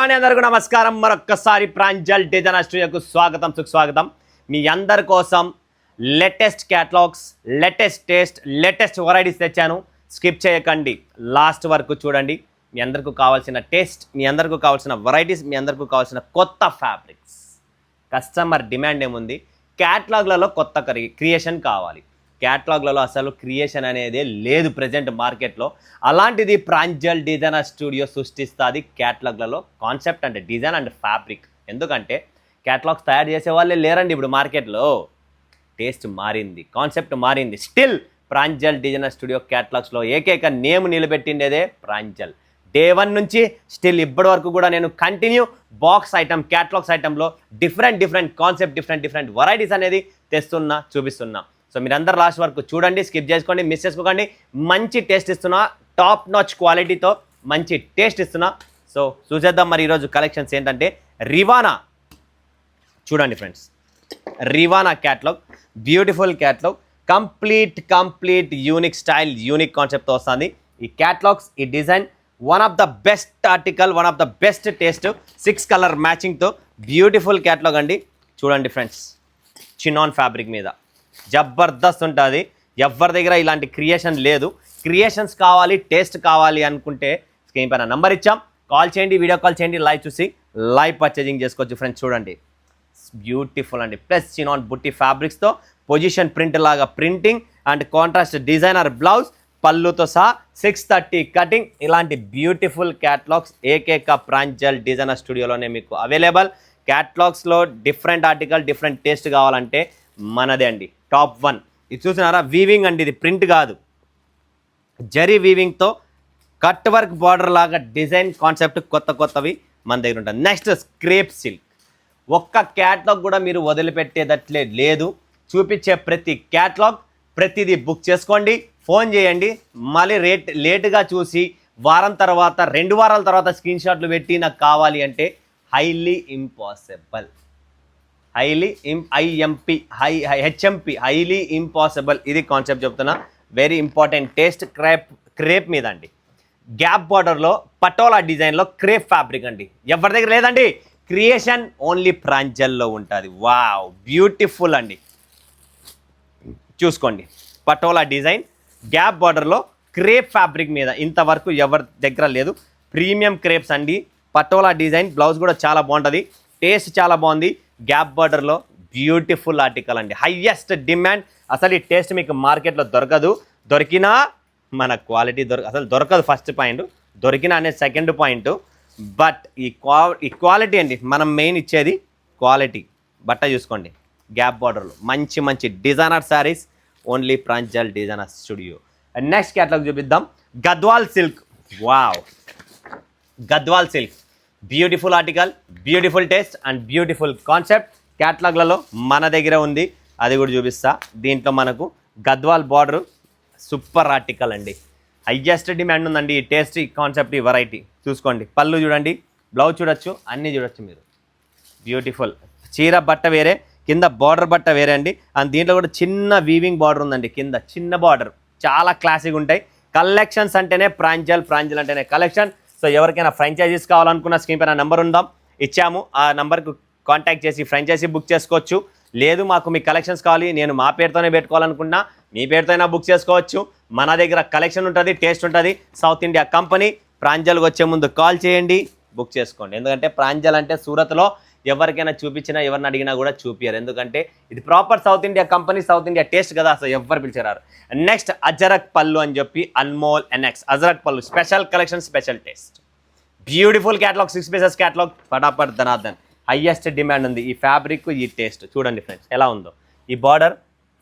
అండి, అందరికీ నమస్కారం. మరొక్కసారి ప్రాంజల్ డిజైన్ స్టూడియోకు స్వాగతం, సుస్వాగతం. మీ అందరి కోసం latest catalogues, latest taste, latest varieties తెచ్చాను. స్కిప్ చేయకండి, లాస్ట్ వరకు చూడండి. మీ అందరికీ కావాల్సిన టేస్ట్, మీ అందరికీ కావాల్సిన వెరైటీస్, మీ అందరికీ కావాల్సిన కొత్త ఫ్యాబ్రిక్స్. కస్టమర్ డిమాండ్ ఏముంది, క్యాటలాగ్లలో కొత్త క్రియేషన్ కావాలి. క్యాటలాగ్లలో అసలు క్రియేషన్ అనేది లేదు ప్రజెంట్ మార్కెట్లో. అలాంటిది ప్రాంజల్ డిజైన్ స్టూడియో సృష్టిస్తుంది క్యాటలాగ్లలో కాన్సెప్ట్ అంటే డిజైన్ అండ్ ఫ్యాబ్రిక్. ఎందుకంటే క్యాటలాగ్స్ తయారు చేసే వాళ్ళే లేరండి ఇప్పుడు మార్కెట్లో. టేస్ట్ మారింది, కాన్సెప్ట్ మారింది. స్టిల్ ప్రాంజల్ డిజైన్ స్టూడియో క్యాటలాగ్స్లో ఏకైక నేమ్ నిలబెట్టిండేదే ప్రాంజల్. డే 1 నుంచి స్టిల్ ఇప్పటి వరకు కూడా నేను కంటిన్యూ బాక్స్ ఐటమ్, క్యాటలాగ్స్ ఐటంలో డిఫరెంట్ కాన్సెప్ట్, డిఫరెంట్ వెరైటీస్ అనేది తెస్తున్నా, చూపిస్తున్నా. సో మీరందరూ లాస్ట్ వరకు చూడండి, స్కిప్ చేసుకోండి, మిస్ చేసుకోకండి. మంచి టేస్ట్ ఇస్తున్నా, టాప్ నాచ్ క్వాలిటీతో మంచి టేస్ట్ ఇస్తున్నా. సో చూసేద్దాం మరి ఈరోజు కలెక్షన్స్ ఏంటంటే రివానా. చూడండి friends, Rivana catalog, beautiful catalog, complete unique style, unique కాన్సెప్ట్తో వస్తుంది ఈ క్యాటలాగ్స్. ఈ design one of the best article, one of the best taste, 6 colour మ్యాచింగ్తో బ్యూటిఫుల్ క్యాటలాగ్ అండి. చూడండి ఫ్రెండ్స్, చినాన్ ఫ్యాబ్రిక్ మీద జబర్దస్త్ ఉంటుంది. ఎవరి దగ్గర ఇలాంటి క్రియేషన్ లేదు. క్రియేషన్స్ కావాలి, టేస్ట్ కావాలి అనుకుంటే స్క్రీన్ పైన నంబర్ ఇచ్చాం, కాల్ చేయండి, వీడియో కాల్ చేయండి, లైవ్ చూసి లైవ్ పర్చేజింగ్ చేసుకోవచ్చు ఫ్రెండ్స్. చూడండి, బ్యూటిఫుల్ అండి. ప్లస్ చినాన్ బుట్టి ఫ్యాబ్రిక్స్తో పొజిషన్ ప్రింట్ లాగా printing and contrast designer blouse, పళ్ళుతో సహా 630 కటింగ్. ఇలాంటి బ్యూటిఫుల్ క్యాటలాగ్స్ ఏకైక ప్రాంజల్ డిజైనర్ స్టూడియోలోనే మీకు అవైలబుల్. క్యాటలాగ్స్లో డిఫరెంట్ ఆర్టికల్, డిఫరెంట్ టేస్ట్ కావాలంటే మనదే అండి, టాప్ 1. ఇది చూసినారా, వీవింగ్ అండి, ఇది ప్రింట్ కాదు, జరీ వీవింగ్తో కట్ వర్క్ బార్డర్ లాగా డిజైన్ కాన్సెప్ట్ కొత్తవి మన దగ్గర ఉంటుంది. Next స్క్రేప్ silk. ఒక్క క్యాటలాగ్ కూడా మీరు వదిలిపెట్టేదట్లే లేదు. చూపించే ప్రతి క్యాటలాగ్, ప్రతిదీ బుక్ చేసుకోండి, ఫోన్ చేయండి. మళ్ళీ లేటుగా చూసి వారం తర్వాత, 2 వారాల తర్వాత స్క్రీన్ షాట్లు పెట్టి నాకు కావాలి అంటే హైలీ ఇంపాసిబుల్. Highly impossible. ఇది కాన్సెప్ట్ చెప్తున్నా. Very important taste. క్రేప్ మీద అండి, గ్యాప్ బార్డర్లో పటోలా డిజైన్లో క్రేప్ ఫ్యాబ్రిక్ అండి. ఎవరి దగ్గర లేదండి. క్రియేషన్ ఓన్లీ ప్రాంజల్లో ఉంటుంది. వావ్, బ్యూటిఫుల్ అండి. చూసుకోండి, పటోలా డిజైన్ గ్యాప్ బార్డర్లో క్రేప్ ఫ్యాబ్రిక్ మీద ఇంతవరకు ఎవరి దగ్గర లేదు. ప్రీమియం క్రేప్స్ అండి. పటోలా డిజైన్ బ్లౌజ్ కూడా చాలా బాగుంటుంది, టేస్ట్ చాలా బాగుంది. గ్యాప్ బార్డర్లో బ్యూటిఫుల్ ఆర్టికల్ అండి. Highest demand. అసలు ఈ టేస్ట్ మీకు మార్కెట్లో దొరకదు. దొరికినా మన క్వాలిటీ అసలు దొరకదు. First point. దొరికినా అనేది సెకండ్ పాయింట్. బట్ ఈ క్వాలిటీ అండి మనం మెయిన్ ఇచ్చేది, క్వాలిటీ. బట్ట చూసుకోండి, గ్యాప్ బార్డర్లో మంచి designer saris, only Pranjal designer studio. Next catalog చూపిద్దాం. Gadwal silk. Wow, Gadwal silk beautiful article, beautiful taste and beautiful concept. క్యాటలాగ్లలో మన దగ్గర ఉంది, అది కూడా చూపిస్తా. దీంట్లో మనకు గద్వాల్ బార్డర్, సూపర్ ఆర్టికల్ అండి. హైయెస్ట్ డిమాండ్ ఉందండి ఈ టేస్ట్, ఈ కాన్సెప్ట్, ఈ వెరైటీ. చూసుకోండి, పళ్ళు చూడండి, బ్లౌజ్ చూడొచ్చు, అన్నీ చూడొచ్చు మీరు. బ్యూటిఫుల్. చీర బట్ట వేరే, కింద బార్డర్ బట్ట వేరే అండి. అండ్ దీంట్లో కూడా చిన్న వీవింగ్ బార్డర్ ఉందండి, కింద చిన్న బార్డర్. చాలా క్లాసిక్ ఉంటాయి కలెక్షన్స్. అంటేనే ప్రాంజల్ అంటేనే కలెక్షన్. సో ఎవరికైనా ఫ్రాంచైజీస్ కావాలనుకున్న స్క్రీన్ పైన నెంబర్ ఇచ్చాము, ఆ నెంబర్కు కాంటాక్ట్ చేసి ఫ్రాంచైజీ బుక్ చేసుకోవచ్చు. లేదు మాకు మీ కలెక్షన్స్ కావాలి, నేను మా పేరుతోనే పెట్టుకోవాలనుకున్నా మీ పేరుతోనే బుక్ చేసుకోవచ్చు. మన దగ్గర కలెక్షన్ ఉంటుంది, టేస్ట్ ఉంటుంది. South India company. ప్రాంజల్కి వచ్చే ముందు కాల్ చేయండి, బుక్ చేసుకోండి. ఎందుకంటే ప్రాంజల్ అంటే సూరత్లో ఎవరికైనా చూపించినా, ఎవరిని అడిగినా కూడా చూపించారు. ఎందుకంటే ఇది proper south India company, south India taste కదా, అసలు ఎవరు పిలిచారు. నెక్స్ట్ అజరక్ పళ్ళు అని చెప్పి అన్మోల్ NX అజరక్ పళ్ళు, special collection, special taste, beautiful catalog, 6 pieces catalog. ఫటాఫట్ ధనార్దన్. హైయెస్ట్ డిమాండ్ ఉంది ఈ ఫ్యాబ్రిక్, ఈ టేస్ట్. చూడండి ఫ్రెండ్స్ ఎలా ఉందో. ఈ బార్డర్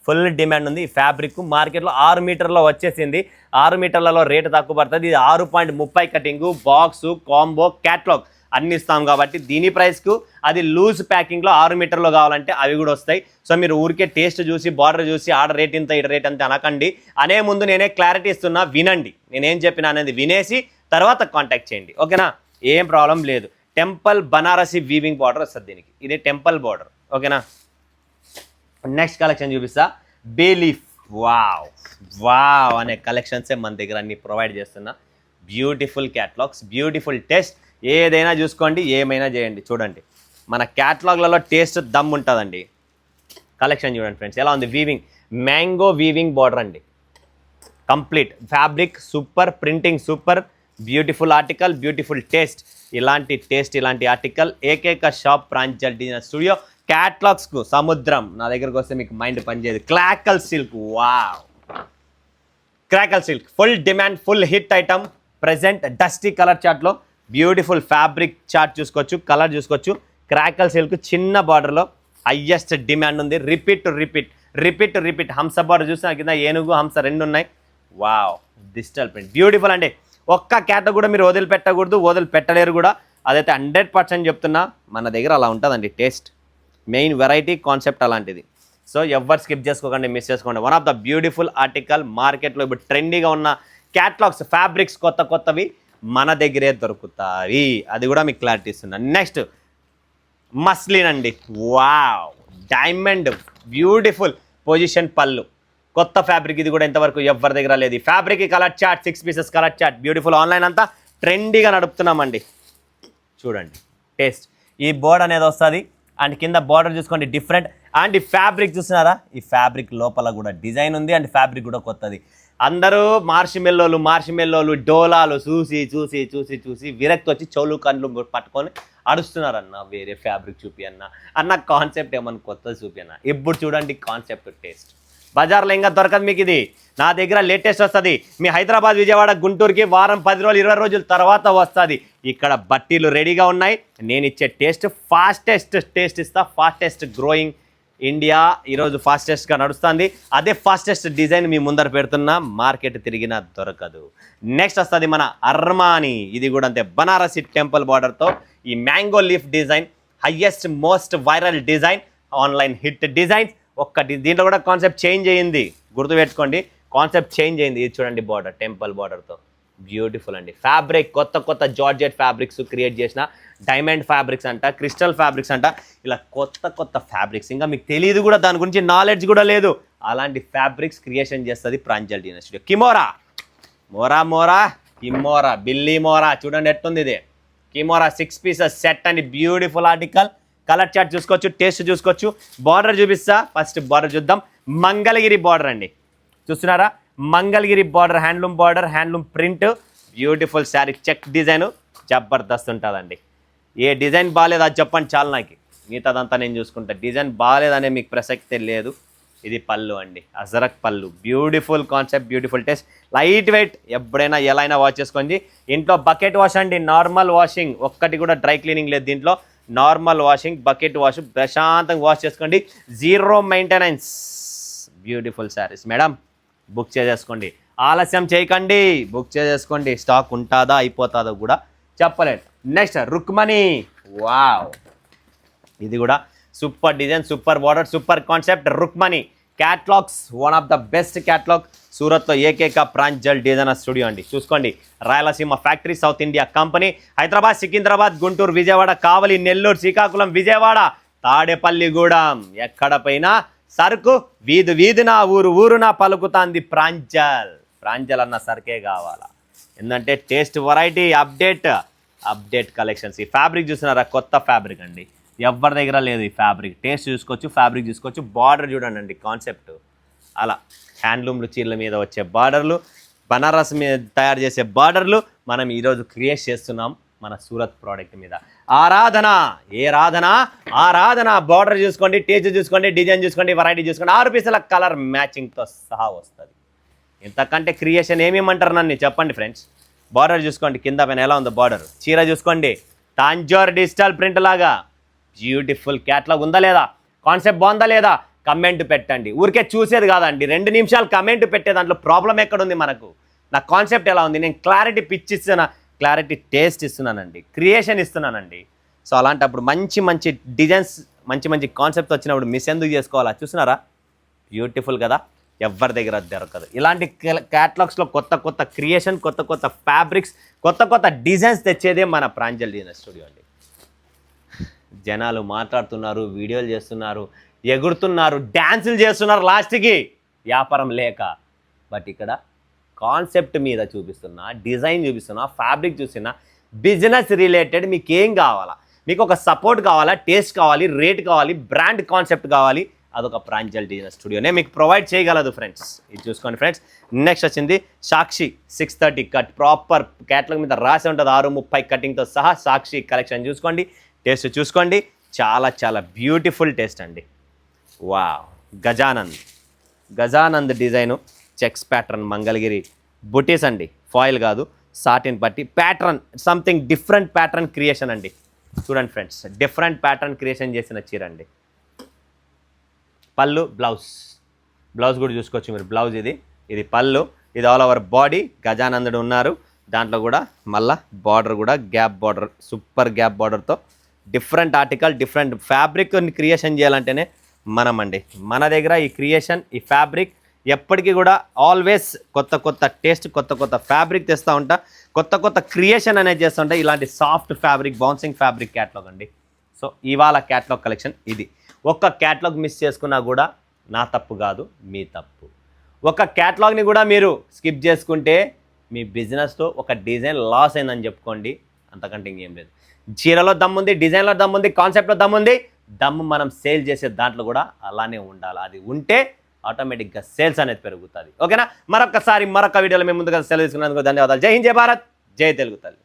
ఫుల్ డిమాండ్ ఉంది. ఈ ఫ్యాబ్రిక్ మార్కెట్లో 6 మీటర్లో వచ్చేసింది. 6 మీటర్లలో రేటు తక్కువ పడుతుంది. ఇది 6.30 కటింగు, బాక్సు, కాంబో, క్యాటలాగ్ అన్ని ఇస్తాం కాబట్టి దీని ప్రైస్కు అది లూజ్ ప్యాకింగ్లో 6 మీటర్లో కావాలంటే అవి కూడా వస్తాయి. సో మీరు ఊరికే టేస్ట్ చూసి, బార్డర్ చూసి ఆర్డర్ రేట్ ఇంత, ఇటు రేట్ అంత అనకండి. అనే ముందు నేనే క్లారిటీ ఇస్తున్నా, వినండి. నేనేం చెప్పినా అనేది వినేసి తర్వాత కాంటాక్ట్ చేయండి, ఓకేనా? ఏం ప్రాబ్లం లేదు. టెంపుల్ బనారసి వీవింగ్ బార్డర్ వస్తుంది దీనికి. ఇది టెంపుల్ బార్డర్, ఓకేనా? నెక్స్ట్ కలెక్షన్ చూపిస్తా. బేలీఫ్. వావ్ అనే కలెక్షన్సే మన దగ్గర అన్ని ప్రొవైడ్ చేస్తున్నా. Beautiful catalogues, beautiful test. ఏదైనా చూసుకోండి, ఏమైనా చేయండి. చూడండి మన క్యాటలాగ్లలో టేస్ట్ దమ్ ఉంటుందండి. కలెక్షన్ చూడండి ఫ్రెండ్స్ ఎలా ఉంది. వీవింగ్, మ్యాంగో వీవింగ్ బార్డర్ అండి. Complete fabric super, printing super, beautiful article, beautiful taste. ఇలాంటి టేస్ట్, ఇలాంటి ఆర్టికల్ ఏకైక షాప్ ప్రాంజల్ డిజైనర్ స్టూడియో. క్యాటలాగ్స్కు సముద్రం. నా దగ్గరకు వస్తే మీకు మైండ్ పనిచేయదు. Crackle silk, wow, crackle silk full demand, full hit item. Present dusty colour చార్ట్లో బ్యూటిఫుల్ ఫ్యాబ్రిక్ చార్ట్ చూసుకోవచ్చు, కలర్ చూసుకోవచ్చు. క్రాకల్ సిల్క్ చిన్న బార్డర్లో హయ్యెస్ట్ డిమాండ్ ఉంది. Repeat repeat repeat repeat. హంస బార్డర్ చూసిన కింద ఏనుగు, హంస రెండు ఉన్నాయి. వావ్, డిజిటల్ ప్రింట్ బ్యూటిఫుల్ అండి. ఒక్క క్యాటలాగ్ కూడా మీరు వదిలిపెట్టకూడదు, వదిలిపెట్టలేరు కూడా. అదైతే 100% చెప్తున్నా. మన దగ్గర అలా ఉంటుందండి టేస్ట్. మెయిన్ వెరైటీ కాన్సెప్ట్ అలాంటిది. సో ఎవరు స్కిప్ చేసుకోకండి, మిస్ చేసుకోండి. One of the beautiful article. మార్కెట్లో ఇప్పుడు ట్రెండీగా ఉన్న క్యాటలాగ్స్, ఫ్యాబ్రిక్స్ కొత్త కొత్తవి మన దగ్గరే దొరుకుతాయి. అది కూడా మీకు క్లారిటీ ఇస్తున్నాను. నెక్స్ట్ మస్లిన్ అండి. వావ్, డైమండ్ బ్యూటిఫుల్ పొజిషన్ పళ్ళు. కొత్త ఫ్యాబ్రిక్ ఇది కూడా ఇంతవరకు ఎవరి దగ్గర లేదు. Fabric colour chart, 6 pieces colour chart beautiful. Online అంతా ట్రెండీగా నడుపుతున్నామండి. చూడండి టేస్ట్. ఈ బోర్డ్ అనేది వస్తుంది అండ్ కింద బార్డర్ చూసుకోండి డిఫరెంట్. అండ్ ఈ ఫ్యాబ్రిక్ చూస్తున్నారా, ఈ ఫ్యాబ్రిక్ లోపల కూడా డిజైన్ ఉంది అండ్ ఫ్యాబ్రిక్ కూడా కొత్తది. అందరూ మార్షిమెల్లోలు డోలాలు చూసి చూసి చూసి చూసి విరక్తి వచ్చి చెవులు కళ్ళు పట్టుకొని అడుస్తున్నారన్న వేరే ఫ్యాబ్రిక్ చూపి అన్న కాన్సెప్ట్ ఏమన్నా కొత్తది చూపి అన్న. ఇప్పుడు చూడండి కాన్సెప్ట్, టేస్ట్. బజార్లో ఇంకా దొరకదు మీకు ఇది. నా దగ్గర లేటెస్ట్ వస్తుంది. మీ హైదరాబాద్, విజయవాడ, గుంటూరుకి వారం 10 రోజులు 20 రోజుల తర్వాత వస్తుంది. ఇక్కడ బట్టీలు రెడీగా ఉన్నాయి. నేను ఇచ్చే టేస్ట్ ఫాస్టెస్ట్ టేస్ట్ ఇస్తా. ఫాస్టెస్ట్ గ్రోయింగ్ ఇండియా ఈరోజు ఫాస్టెస్ట్గా నడుస్తుంది. అదే ఫాస్టెస్ట్ డిజైన్ మీ ముందర పెడుతున్నా. మార్కెట్ తిరిగినా దొరకదు. నెక్స్ట్ వస్తుంది మన అర్మానీ. ఇది కూడా అంతే, బనారసి టెంపుల్ బార్డర్తో ఈ mango leaf design. Highest most viral design, online hit design. ఒక్కటి దీంట్లో కూడా కాన్సెప్ట్ చేంజ్ అయ్యింది, గుర్తుపెట్టుకోండి. కాన్సెప్ట్ చేంజ్ అయింది. ఇది చూడండి బార్డర్, టెంపుల్ బార్డర్తో బ్యూటిఫుల్ అండి. ఫ్యాబ్రిక్ కొత్త కొత్త జార్జెట్ ఫ్యాబ్రిక్స్ క్రియేట్ చేసిన, డైమండ్ ఫ్యాబ్రిక్స్ అంట, క్రిస్టల్ ఫ్యాబ్రిక్స్ అంట, ఇలా కొత్త కొత్త ఫ్యాబ్రిక్స్. ఇంకా మీకు తెలియదు కూడా, దాని గురించి నాలెడ్జ్ కూడా లేదు. అలాంటి ఫ్యాబ్రిక్స్ క్రియేషన్ చేస్తుంది ప్రాంజల్ డిజైనర్ స్టూడియో. కిమోరా, మోరా మోరా కిమోరా, బిల్లీ మోరా. చూడండి ఎట్టుంది ఇది. కిమోరా 6 పీసెస్ సెట్ అండి. Beautiful article. కలర్ చార్ట్ చూసుకోవచ్చు, టేస్ట్ చూసుకోవచ్చు. బార్డర్ చూపిస్తా. ఫస్ట్ బార్డర్ చూద్దాం. మంగళగిరి బార్డర్ అండి, చూస్తున్నారా? Mangalagiri border, handloom print. Beautiful sari, check design జబర్దస్త్ ఉంటుందండి. ఏ డిజైన్ బాగాలేదు అది చెప్పండి చాలు నాకు, మిగతాదంతా నేను చూసుకుంటా. డిజైన్ బాగాలేదనే మీకు ప్రసక్తే లేదు. ఇది పళ్ళు అండి, అజరక్ పళ్ళు. Beautiful concept, beautiful taste, light weight. ఎప్పుడైనా ఎలా అయినా వాష్ చేసుకోండి. ఇంట్లో బకెట్ వాష్ అండి, నార్మల్ వాషింగ్. ఒక్కటి కూడా డ్రై క్లీనింగ్ లేదు దీంట్లో. Normal washing, bucket wash. ప్రశాంతంగా వాష్ చేసుకోండి, 0 maintenance. Beautiful saris madam, book చేసేసుకోండి. ఆలస్యం చేయకండి, బుక్ చేసేసుకోండి. స్టాక్ ఉంటుందా అయిపోతుందో కూడా చెప్పలేదు. నెక్స్ట్ రుక్మణి. వావ్, ఇది కూడా super design, super border, super concept. Rukmani catalogs, one of the best catalog. సూరత్లో ఏకైక ప్రాంజల్ డిజైనర్ స్టూడియో అండి. చూసుకోండి, Rayalaseema factory, south India company. Hyderabad, Secunderabad, Guntur, Vijayawada, Kavali, Nellore, Srikakulam, Vijayawada, Tadepalligudem. ఎక్కడ పైన సరుకు వీధిన, ఊరున పలుకుతాంది ప్రాంజల్ అన్న సరుకే కావాలా. ఎందుకంటే టేస్ట్, వెరైటీ, అప్డేట్ కలెక్షన్స్. ఈ ఫ్యాబ్రిక్ చూస్తున్నారా, కొత్త ఫ్యాబ్రిక్ అండి, ఎవరి దగ్గర లేదు ఈ ఫ్యాబ్రిక్. టేస్ట్ చూసుకోవచ్చు, ఫ్యాబ్రిక్ చూసుకోవచ్చు. బార్డర్ చూడండి అండి, కాన్సెప్ట్ అలా. హ్యాండ్లూమ్లు, చీరల మీద వచ్చే బార్డర్లు, బనారస్ మీద తయారు చేసే బార్డర్లు మనం ఈరోజు క్రియేట్ చేస్తున్నాం మన సూరత్ ప్రోడక్ట్ మీద. ఆరాధన బార్డర్ చూసుకోండి, టేస్ట్ చూసుకోండి, డిజైన్ చూసుకోండి, వెరైటీ చూసుకోండి. 6 పీసుల కలర్ మ్యాచింగ్తో సహా వస్తుంది. ఇంతకంటే క్రియేషన్ ఏమేమంటారు నన్ను చెప్పండి ఫ్రెండ్స్. బార్డర్ చూసుకోండి, కింద పైన ఎలా ఉందో బార్డర్. చీర చూసుకోండి, తాంజోర్ డిజిటల్ ప్రింట్ లాగా బ్యూటిఫుల్. క్యాట్లాగ్ ఉందా లేదా, కాన్సెప్ట్ బాగుందా లేదా, కమెంట్ పెట్టండి. ఊరికే చూసేది కాదండి, 2 నిమిషాలు కమెంట్ పెట్టే దాంట్లో ప్రాబ్లం ఎక్కడుంది మనకు. నా కాన్సెప్ట్ ఎలా ఉంది, నేను క్లారిటీ పిచ్ ఇస్తున్నా, క్లారిటీ టేస్ట్ ఇస్తున్నానండి, క్రియేషన్ ఇస్తున్నానండి. సో అలాంటప్పుడు మంచి డిజైన్స్, మంచి కాన్సెప్ట్ వచ్చినప్పుడు మిస్ ఎందుకు చేసుకోవాలా. చూస్తున్నారా, బ్యూటిఫుల్ కదా, ఎవరి దగ్గర దొరకదు. ఇలాంటి క్యాటలాగ్స్లో కొత్త క్రియేషన్, కొత్త ఫ్యాబ్రిక్స్, కొత్త డిజైన్స్ తెచ్చేదే మన ప్రాంజల్ డిజైనర్ స్టూడియో అండి. జనాలు మాట్లాడుతున్నారు, వీడియోలు చేస్తున్నారు, ఎగురుతున్నారు, డ్యాన్సులు చేస్తున్నారు, లాస్ట్కి వ్యాపారం లేక. బట్ ఇక్కడ కాన్సెప్ట్ మీద చూపిస్తున్నా, డిజైన్ చూపిస్తున్నా, ఫ్యాబ్రిక్ చూస్తున్నా, బిజినెస్ రిలేటెడ్ మీకు ఏం కావాలా, మీకు ఒక సపోర్ట్ కావాలా, టేస్ట్ కావాలి, రేట్ కావాలి, బ్రాండ్ కాన్సెప్ట్ కావాలి, అదొక ప్రాంజల్ డిజైనర్ స్టూడియోనే మీకు ప్రొవైడ్ చేయగలదు ఫ్రెండ్స్. ఇది చూసుకోండి ఫ్రెండ్స్. నెక్స్ట్ వచ్చింది సాక్షి 630 కట్, ప్రాపర్ క్యాటలాగ్ మీద రాసి ఉంటుంది 630 కటింగ్తో సహా. సాక్షి కలెక్షన్ చూసుకోండి, టేస్ట్ చూసుకోండి, చాలా చాలా బ్యూటిఫుల్ టేస్ట్ అండి. Wow, Gajanand design, checks pattern, Mangalagiri బుటీస్ అండి, ఫాయిల్ కాదు, సాటిన్ పట్టి pattern, something different pattern creation అండి. చూడండి ఫ్రెండ్స్, డిఫరెంట్ ప్యాటర్న్ క్రియేషన్ చేసిన చీర అండి. పళ్ళు, బ్లౌజ్ కూడా చూసుకోవచ్చు మీరు. బ్లౌజ్ ఇది పళ్ళు, ఇది ఆల్ ఓవర్ బాడీ. గజానందుడు ఉన్నారు దాంట్లో కూడా, మళ్ళా బార్డర్ కూడా గ్యాప్ బార్డర్, సూపర్ గ్యాప్ బార్డర్తో different article, different fabric creation చేయాలంటేనే మనం అండి. మన దగ్గర ఈ క్రియేషన్, ఈ ఫ్యాబ్రిక్ ఎప్పటికీ కూడా ఆల్వేస్ కొత్త టేస్ట్, కొత్త ఫ్యాబ్రిక్ తెస్తూ ఉంటా, కొత్త క్రియేషన్ అనేది చేస్తూ ఉంటా. ఇలాంటి soft fabric, bouncing fabric catalogue అండి. సో ఇవాళ క్యాటలాగ్ కలెక్షన్ ఇది. ఒక్క క్యాటలాగ్ మిస్ చేసుకున్నా కూడా నా తప్పు కాదు, మీ తప్పు. ఒక క్యాటలాగ్ని కూడా మీరు స్కిప్ చేసుకుంటే మీ బిజినెస్లో ఒక డిజైన్ లాస్ అయిందని చెప్పుకోండి, అంతకంటే ఇంకేం లేదు. చీరలో దమ్ముంది, డిజైన్లో దమ్ముంది, కాన్సెప్ట్లో దమ్ముంది, దమ్ము మనం సేల్ చేసే దాంట్లో కూడా అలానే ఉండాలి. అది ఉంటే ఆటోమేటిక్గా సేల్స్ అనేది పెరుగుతుంది. ఓకేనా? మరొక వీడియోలో మేము ముందుగా సెలవు తీసుకున్నందుకు ధన్యవాదాలు. జై హింద్, జై భారత్, జై తెలుగు తల్లి.